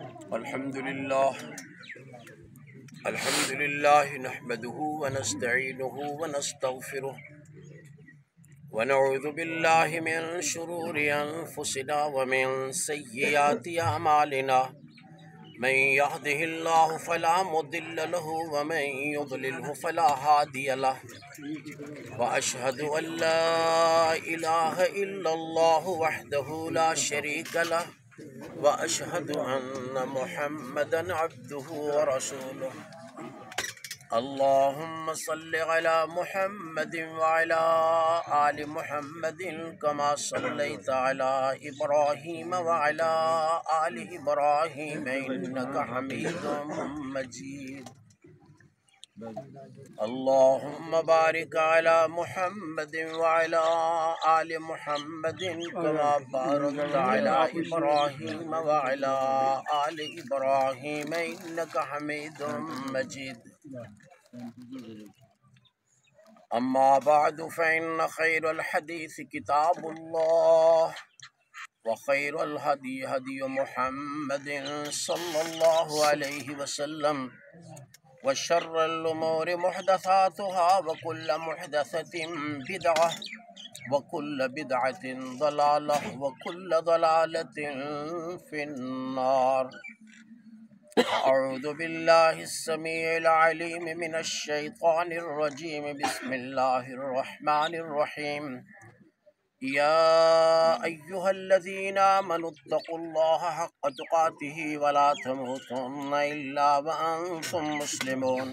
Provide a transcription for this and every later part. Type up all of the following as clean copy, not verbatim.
الحمد لله نحمده ونستعينه ونستغفره ونعوذ بالله من شرور أنفسنا ومن سيئات أعمالنا من يهده الله فلا مضل له ومن يضلله فلا هادي له وأشهد أن لا إله إلا الله وحده لا شريك له وأشهد أن محمدا عبده ورسوله اللهم صل على محمد وعلى آل محمد كما صليت على إبراهيم وعلى آل إبراهيم إنك حميد مجيد اللهم بارك على محمد وعلى آل محمد كما باركت على إبراهيم وعلى آل إبراهيم إنك حميد مجيد أما بعد فإن خير الحديث كتاب الله وخير الهدي هدي محمد صلى الله عليه وسلم وشر الأمور محدثاتها وكل محدثة بدعة وكل بدعة ضلالة وكل ضلالة في النار. أعوذ بالله السميع العليم من الشيطان الرجيم. بسم الله الرحمن الرحيم. يا أيها الذين آمنوا اتقوا الله حق تقاته ولا تموتن إلا وأنتم مسلمون.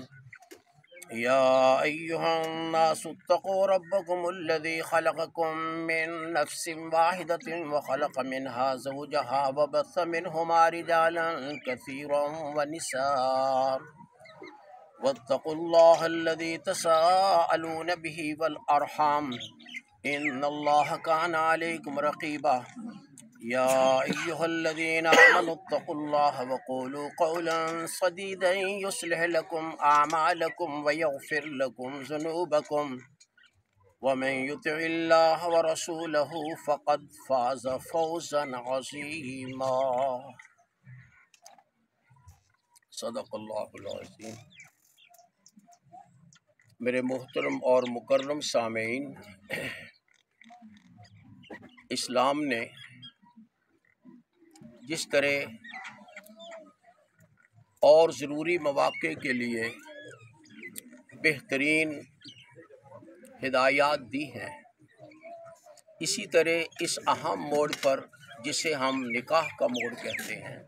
يا أيها الناس اتقوا ربكم الذي خلقكم من نفس واحدة وخلق منها زوجها وبث منهما رجالا كثيرا ونساء واتقوا الله الذي تساءلون به والأرحام إن الله كان عليكم رقيبا. يا أيها الذين آمنوا اتقوا الله وقولوا قولا سديدا يصلح لكم أعمالكم ويغفر لكم ذنوبكم ومن يطع الله ورسوله فقد فاز فوزا عظيما. صدق اللہ العظیم. میرے محترم اور مکرم سامعین، اسلام نے جس طرح اور ضروری مواقع کے لیے بہترین ہدایات دی ہیں، اسی طرح اس اہم موڑ پر جسے ہم نکاح کا موڑ کہتے ہیں،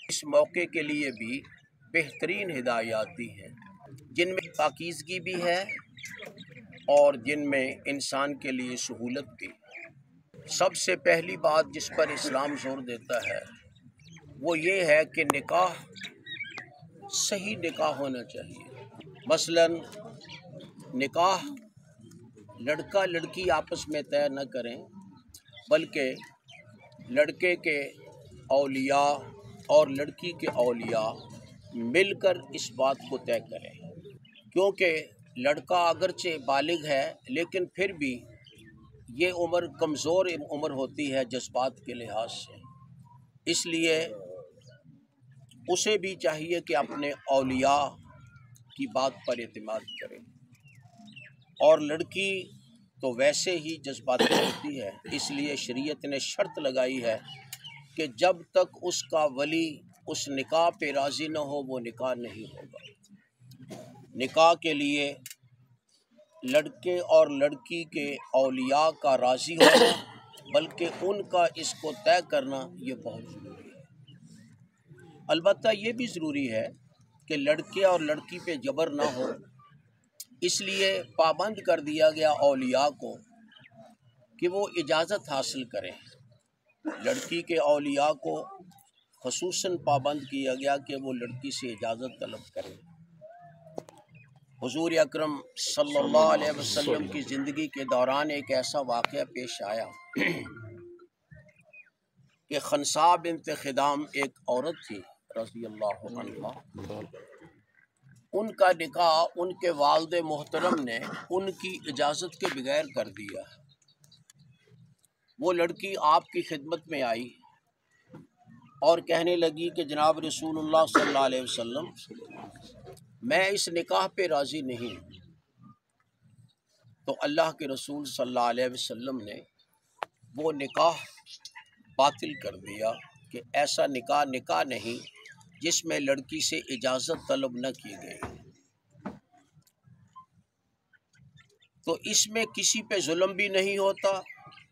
اس موقع کے لیے بھی بہترین ہدایات دی ہیں، جن میں پاکیزگی بھی ہے اور جن میں انسان کے لیے سہولت بھی. سب سے پہلی بات جس پر اسلام زور دیتا ہے وہ یہ ہے کہ نکاح صحیح نکاح ہونا چاہیے. مثلا نکاح لڑکا لڑکی آپس میں طے نہ کریں، بلکہ لڑکے کے اولیاء اور لڑکی کے اولیاء مل کر اس بات کو طے کریں، کیونکہ لڑکا اگرچہ بالغ ہے لیکن پھر بھی یہ عمر کمزور عمر ہوتی ہے جذبات کے لحاظ سے، اس لیے اسے بھی چاہیے کہ اپنے اولیاء کی بات پر اعتماد کرے. اور لڑکی تو ویسے ہی جذباتی ہوتی ہے، اس لیے شریعت نے شرط لگائی ہے کہ جب تک اس کا ولی اس نکاح پہ راضی نہ ہو وہ نکاح نہیں ہوگا. نکاح کے لیے لڑکے اور لڑکی کے اولیاء کا راضی ہونا بلکہ ان کا اس کو طے کرنا یہ بہت ضروری ہے. البتہ یہ بھی ضروری ہے کہ لڑکے اور لڑکی پہ جبر نہ ہو، اس لیے پابند کر دیا گیا اولیاء کو کہ وہ اجازت حاصل کریں. لڑکی کے اولیاء کو خصوصاً پابند کیا گیا کہ وہ لڑکی سے اجازت طلب کریں. حضور اکرم صلی اللہ علیہ وسلم کی زندگی کے دوران ایک ایسا واقعہ پیش آیا کہ خنساء بنت خدام ایک عورت تھی رضی اللہ عنہا. ان کا نکاح ان کے والد محترم نے ان کی اجازت کے بغیر کر دیا. وہ لڑکی آپ کی خدمت میں آئی اور کہنے لگی کہ جناب رسول اللہ صلی اللہ علیہ وسلم میں اس نکاح پہ راضی نہیں ہوں۔ تو اللہ کے رسول صلی اللہ علیہ وسلم نے وہ نکاح باطل کر دیا کہ ایسا نکاح نکاح نہیں جس میں لڑکی سے اجازت طلب نہ کی گئی۔ تو اس میں کسی پہ ظلم بھی نہیں ہوتا،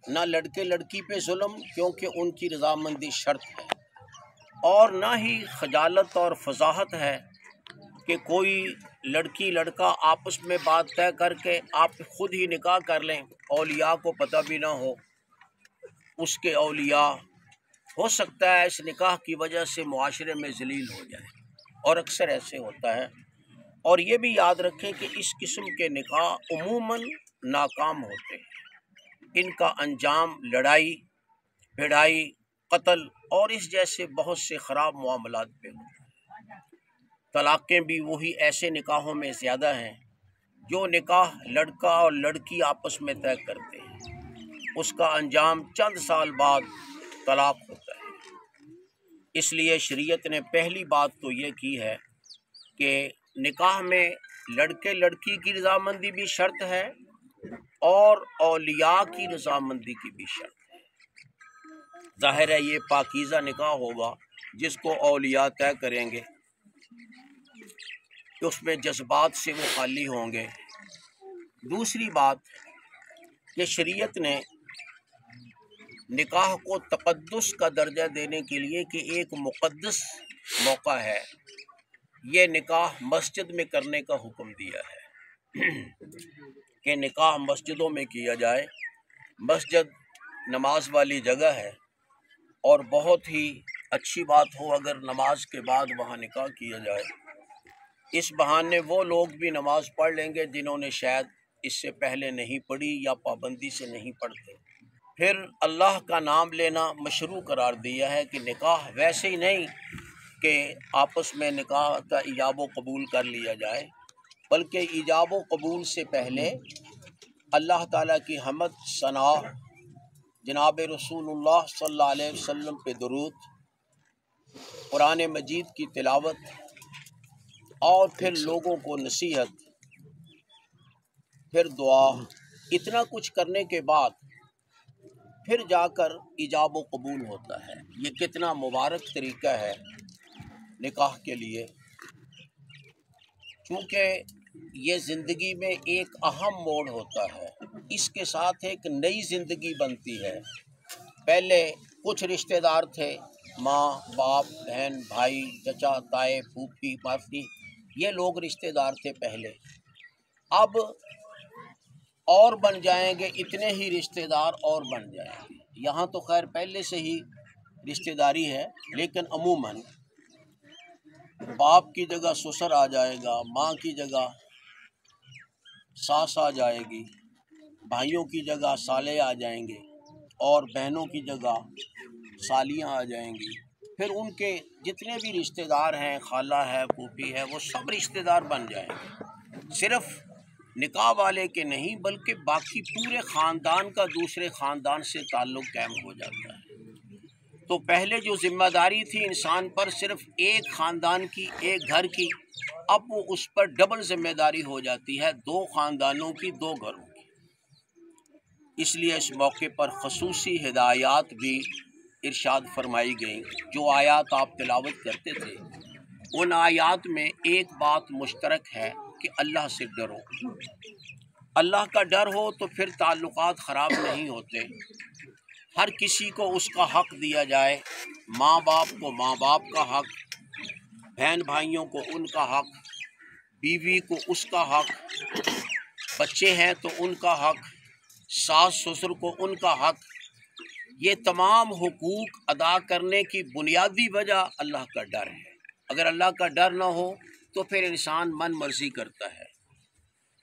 نہ لڑکے لڑکی پہ ظلم، کیونکہ ان کی رضامندی شرط ہے، اور نہ ہی خجالت اور فضاحت ہے کہ کوئی لڑکی لڑکا آپس میں بات طے کر کے آپ خود ہی نکاح کر لیں، اولیاء کو پتہ بھی نہ ہو۔ اس کے اولیاء ہو سکتا ہے اس نکاح کی وجہ سے معاشرے میں ذلیل ہو جائے، اور اکثر ایسے ہوتا ہے۔ اور یہ بھی یاد رکھیں کہ اس قسم کے نکاح عموماً ناکام ہوتے ہیں، ان کا انجام لڑائی، بھڑائی، قتل اور اس جیسے بہت سے خراب معاملات پہ ہوتا ہے۔ طلاقیں بھی وہی ایسے نکاحوں میں زیادہ ہیں جو نکاح لڑکا اور لڑکی آپس میں طے کرتے ہیں، اس کا انجام چند سال بعد طلاق ہوتا ہے۔ اس لیے شریعت نے پہلی بات تو یہ کی ہے کہ نکاح میں لڑکے لڑکی کی رضامندی بھی شرط ہے اور اولیاء کی رضامندی کی بھی شرط ہے۔ ظاہر ہے یہ پاکیزہ نکاح ہوگا جس کو اولیاء طے کریں گے، اس میں جذبات سے وہ خالی ہوں گے۔ دوسری بات کہ شریعت نے نکاح کو تقدس کا درجہ دینے کے لیے کہ ایک مقدس موقع ہے، یہ نکاح مسجد میں کرنے کا حکم دیا ہے کہ نکاح مسجدوں میں کیا جائے۔ مسجد نماز والی جگہ ہے، اور بہت ہی اچھی بات ہو اگر نماز کے بعد وہاں نکاح کیا جائے۔ اس بہانے وہ لوگ بھی نماز پڑھ لیں گے جنہوں نے شاید اس سے پہلے نہیں پڑھی یا پابندی سے نہیں پڑھتے۔ پھر اللہ کا نام لینا مشروع قرار دیا ہے کہ نکاح ویسے ہی نہیں کہ آپس میں نکاح کا ایجاب و قبول کر لیا جائے، بلکہ ایجاب و قبول سے پہلے اللہ تعالیٰ کی حمد ثنا، جناب رسول اللہ صلی اللہ علیہ وسلم پہ درود، قرآن مجید کی تلاوت، اور پھر لوگوں کو نصیحت، پھر دعا، اتنا کچھ کرنے کے بعد پھر جا کر ایجاب و قبول ہوتا ہے۔ یہ کتنا مبارک طریقہ ہے نکاح کے لیے، چونکہ یہ زندگی میں ایک اہم موڑ ہوتا ہے، اس کے ساتھ ایک نئی زندگی بنتی ہے۔ پہلے کچھ رشتہ دار تھے، ماں باپ بہن بھائی چچا تائے پھوپھی ماسی، یہ لوگ رشتہ دار تھے پہلے۔ اب اور بن جائیں گے، اتنے ہی رشتہ دار اور بن جائیں گے۔ یہاں تو خیر پہلے سے ہی رشتہ داری ہے، لیکن عموماً باپ کی جگہ سسر آ جائے گا، ماں کی جگہ ساس آ جائے گی، بھائیوں کی جگہ سالے آ جائیں گے، اور بہنوں کی جگہ سالیاں آ جائیں گی۔ پھر ان کے جتنے بھی رشتہ دار ہیں، خالہ ہے پھوپھی ہے، وہ سب رشتہ دار بن جائیں گے۔ صرف نکاح والے کے نہیں بلکہ باقی پورے خاندان کا دوسرے خاندان سے تعلق قائم ہو جاتا ہے۔ تو پہلے جو ذمہ داری تھی انسان پر صرف ایک خاندان کی، ایک گھر کی، اب وہ اس پر ڈبل ذمہ داری ہو جاتی ہے، دو خاندانوں کی، دو گھروں کی۔ اس لیے اس موقع پر خصوصی ہدایات بھی ارشاد فرمائی گئیں۔ جو آیات آپ تلاوت کرتے تھے ان آیات میں ایک بات مشترک ہے کہ اللہ سے ڈرو۔ اللہ کا ڈر ہو تو پھر تعلقات خراب نہیں ہوتے، ہر کسی کو اس کا حق دیا جائے، ماں باپ کو ماں باپ کا حق، بہن بھائیوں کو ان کا حق، بیوی کو اس کا حق، بچے ہیں تو ان کا حق، ساس سسر کو ان کا حق۔ یہ تمام حقوق ادا کرنے کی بنیادی وجہ اللہ کا ڈر ہے۔ اگر اللہ کا ڈر نہ ہو تو پھر انسان من مرضی کرتا ہے۔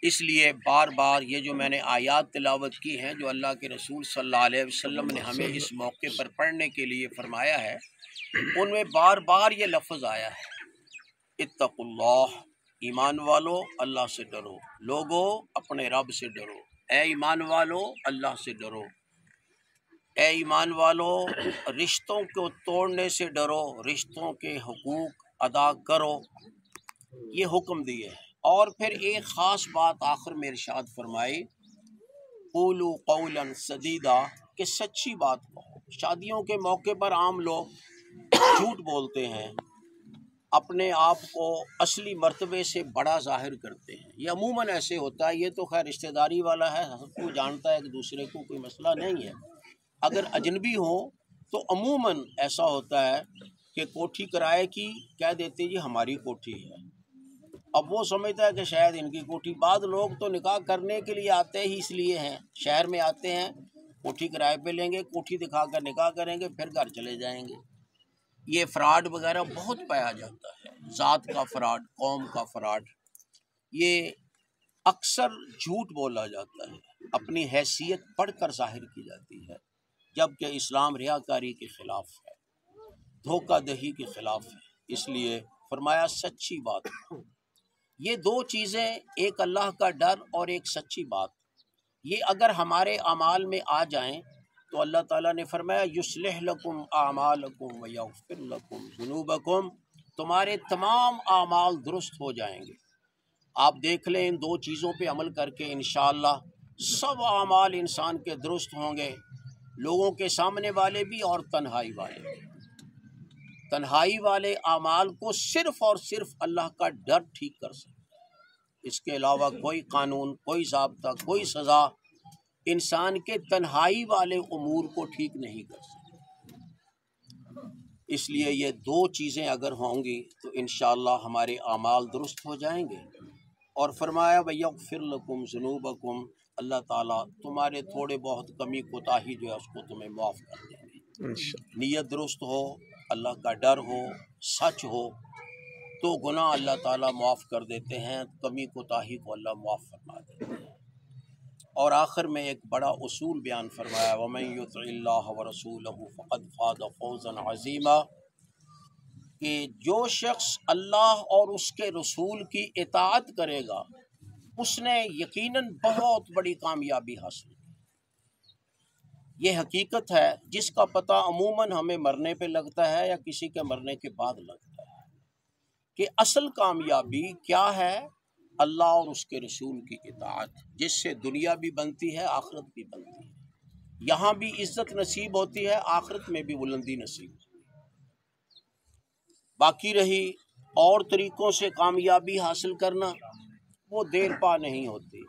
اس لیے بار بار یہ جو میں نے آیات تلاوت کی ہیں، جو اللہ کے رسول صلی اللہ علیہ وسلم نے ہمیں اس موقع پر پڑھنے کے لیے فرمایا ہے، ان میں بار بار یہ لفظ آیا ہے، اتقوا اللہ، ایمان والو اللہ سے ڈرو، لوگو اپنے رب سے ڈرو، اے ایمان والو اللہ سے ڈرو، اے ایمان والو، رشتوں کو توڑنے سے ڈرو، رشتوں کے حقوق ادا کرو، یہ حکم دیے ہیں۔ اور پھر ایک خاص بات آخر میں ارشاد فرمائی، قولوا قولا سدیدا، کہ سچی بات کہو۔ شادیوں کے موقع پر عام لوگ جھوٹ بولتے ہیں، اپنے آپ کو اصلی مرتبے سے بڑا ظاہر کرتے ہیں۔ یہ عموماً ایسے ہوتا ہے، یہ تو خیر رشتہ داری والا ہے، سب کو جانتا ہے ایک دوسرے کو، کوئی مسئلہ نہیں ہے۔ اگر اجنبی ہو تو عموماً ایسا ہوتا ہے کہ کوٹھی کرائے کی کہہ دیتے جی ہماری کوٹھی ہے، اب وہ سمجھتا ہے کہ شاید ان کی کوٹھی۔ بعض لوگ تو نکاح کرنے کے لیے آتے ہی اس لیے ہیں، شہر میں آتے ہیں، کوٹھی کرائے پہ لیں گے، کوٹھی دکھا کر نکاح کریں گے، پھر گھر چلے جائیں گے۔ یہ فراڈ وغیرہ بہت پایا جاتا ہے، ذات کا فراڈ، قوم کا فراڈ۔ یہ اکثر جھوٹ بولا جاتا ہے، اپنی حیثیت پڑھ کر ظاہر کی جاتی ہے، جبکہ اسلام ریاکاری کے خلاف ہے، دھوکہ دہی کے خلاف ہے۔ اس لیے فرمایا سچی بات۔ یہ دو چیزیں، ایک اللہ کا ڈر اور ایک سچی بات، یہ اگر ہمارے اعمال میں آ جائیں تو اللہ تعالیٰ نے فرمایا یصلح لکم اعمالکم ویغفر لکم ذنوبکم، تمہارے تمام اعمال درست ہو جائیں گے۔ آپ دیکھ لیں ان دو چیزوں پہ عمل کر کے انشاءاللہ سب اعمال انسان کے درست ہوں گے، لوگوں کے سامنے والے بھی اور تنہائی والے بھی۔ تنہائی والے اعمال کو صرف اور صرف اللہ کا ڈر ٹھیک کر سکتا ہے، اس کے علاوہ کوئی قانون، کوئی ضابطہ، کوئی سزا انسان کے تنہائی والے امور کو ٹھیک نہیں کر سکتا۔ اس لیے یہ دو چیزیں اگر ہوں گی تو انشاءاللہ ہمارے اعمال درست ہو جائیں گے۔ اور فرمایا وَيَغْفِرْ لَكُمْ ذُنُوبَكُمْ، اللہ تعالیٰ تمہارے تھوڑے بہت کمی کوتاہی جو ہے اس کو تمہیں معاف کر دیں گے۔ نیت درست ہو، اللہ کا ڈر ہو، سچ ہو تو گناہ اللہ تعالیٰ معاف کر دیتے ہیں، کمی کوتاہی کو اللہ معاف فرما دیتے ہیں۔ اور آخر میں ایک بڑا اصول بیان فرمایا وَمَن يُطِعِ اللَّهَ وَرَسُولَهُ فَقَدْ فَازَ فَوْزًا عَظِيمًا، کہ جو شخص اللہ اور اس کے رسول کی اطاعت کرے گا اس نے یقیناً بہت بڑی کامیابی حاصل کی۔ یہ حقیقت ہے جس کا پتہ عموماً ہمیں مرنے پہ لگتا ہے یا کسی کے مرنے کے بعد لگتا ہے، کہ اصل کامیابی کیا ہے؟ اللہ اور اس کے رسول کی اطاعت، جس سے دنیا بھی بنتی ہے، آخرت بھی بنتی ہے، یہاں بھی عزت نصیب ہوتی ہے، آخرت میں بھی بلندی نصیب ہوتی ہے۔ باقی رہی اور طریقوں سے کامیابی حاصل کرنا، وہ دیر پا نہیں ہوتی،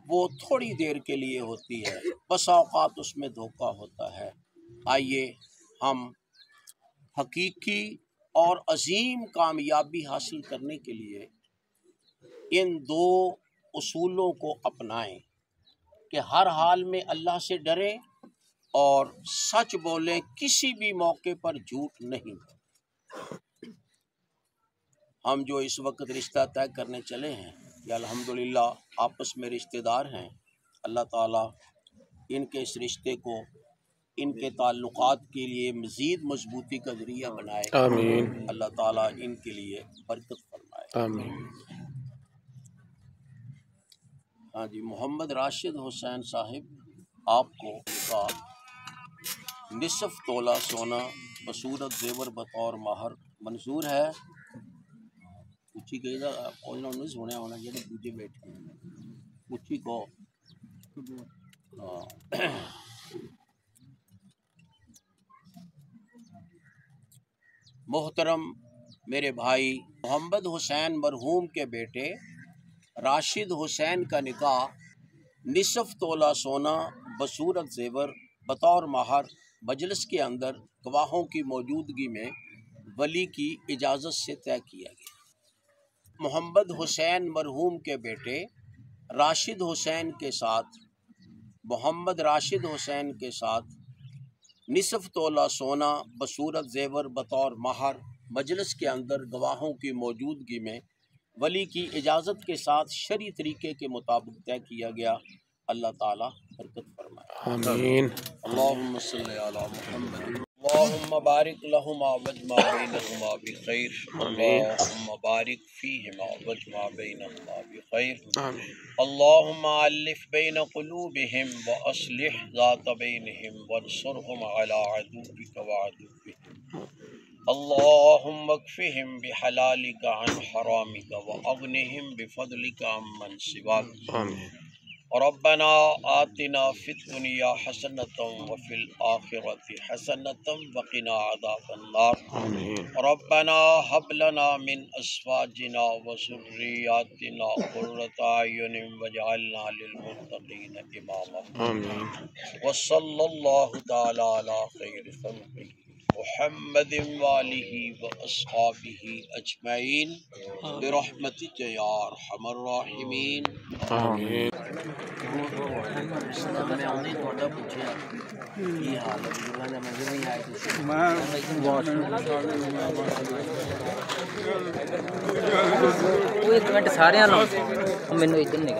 وہ تھوڑی دیر کے لیے ہوتی ہے، بس اوقات اس میں دھوکہ ہوتا ہے۔ آئیے ہم حقیقی اور عظیم کامیابی حاصل کرنے کے لیے ان دو اصولوں کو اپنائیں کہ ہر حال میں اللہ سے ڈریں اور سچ بولیں، کسی بھی موقع پر جھوٹ نہیں بولیں۔ ہم جو اس وقت رشتہ طے کرنے چلے ہیں یہ الحمدللہ آپس میں رشتہ دار ہیں، اللہ تعالیٰ ان کے اس رشتے کو، ان کے تعلقات کے لیے مزید مضبوطی کا ذریعہ بنائے، آمین۔ اللہ تعالیٰ ان کے لیے برکت فرمائے، آمین۔ ہاں جی، محمد راشد حسین صاحب آپ کو کا نصف تولہ سونا بصورت زیور بطور مہر منظور ہے؟ اچھی کہی دا کوئی نہیں سونے ہونا جیسے دوجے بیٹھے اچھی کو محترم میرے بھائی محمد حسین مرحوم کے بیٹے راشد حسین کا نکاح نصف تولہ سونا بصورت زیور بطور مہر مجلس کے اندر گواہوں کی موجودگی میں ولی کی اجازت سے طے کیا گیا۔ محمد حسین مرحوم کے بیٹے راشد حسین کے ساتھ محمد راشد حسین کے ساتھ نصف تولہ سونا بصورت زیور بطور مہر مجلس کے اندر گواہوں کی موجودگی میں ولی کی اجازت کے ساتھ شرعی طریقے کے مطابق طے کیا گیا۔ اللہ تعالیٰ برکت فرمائے، آمین۔ اللہم صلی علی محمد۔ اللهم بارك لهما واجمع بينهما بخير اللهم بارك فيهما واجمع بينهما بخير اللهم ألف بين قلوبهم وأصلح ذات بينهم وانصرهم على عدوك وعدوهم اللهم اكفهم بحلالك عن حرامك وأغنهم بفضلك عمن سواك ربنا آتنا في الدنيا حسنة وفي الآخرة حسنة وقنا عذاب النار ربنا هب لنا من أزواجنا وذرياتنا قرة أعين واجعلنا للمتقين إماما وصلى الله تعالى على خير خلقه محمد وآلہ وأصحابہ اجمعین برحمتک یا ارحم الراحمین آمین۔ وہ ایک منٹ سارے مینو ادھر نہیں